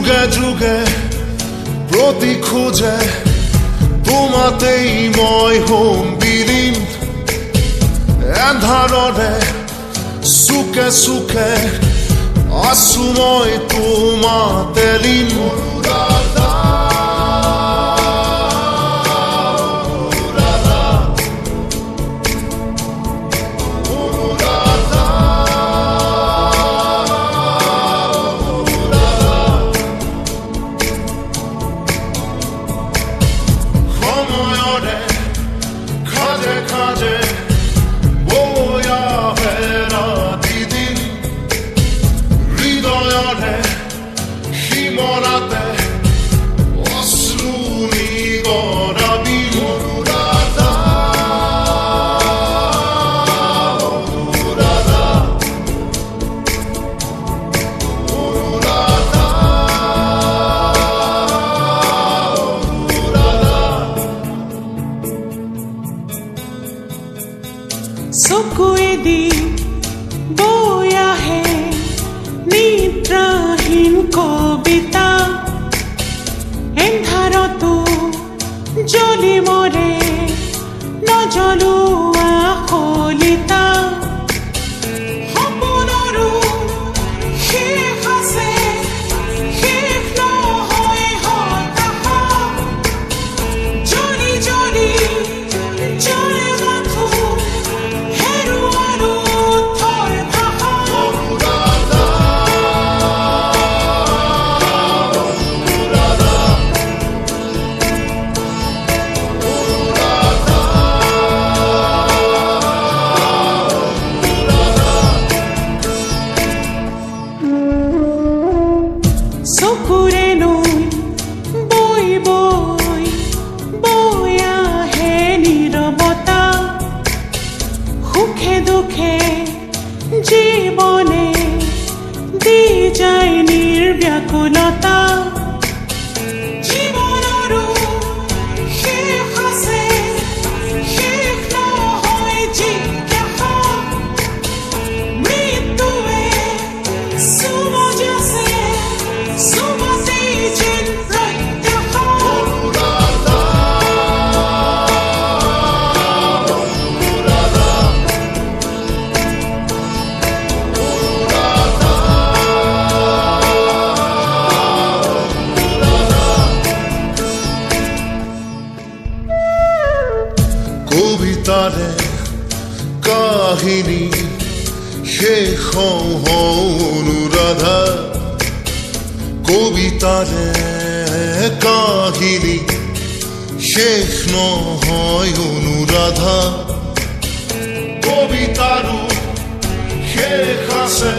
যুগে যুগে প্ৰতি খোঁজে তোমাতেই মই হোম বিলীন এন্ধাৰৰে সুখে সুখে আছো মই তোমাতে লীন চকুৱেদি বৈ আহে নিদ্ৰাহীন কবিতা এন্ধাৰতো জ্বলি মৰে নজ্বলোৱা কলিতা সপোনৰো শেষ আছে শেষ নহয় হতাশা জ্বলি জ্বলি জ্বলে মাথো চকুৰে নৈ বৈ বৈ বৈ আহে নীৰৱতা সুখে দুখে জীৱনে দি যায় নিৰ্ব্যাকুলতা জীৱনৰো শেষ আছে শেষ নহয় জিজ্ঞাসা মৃত্যুৱে চুমজ আছে কবিতাৰে কাহিনী শেষ অনুৰাধা কবিতাৰে কাহিনী শেষ নহয় অনুৰাধা কবিতাৰো শেষ আছে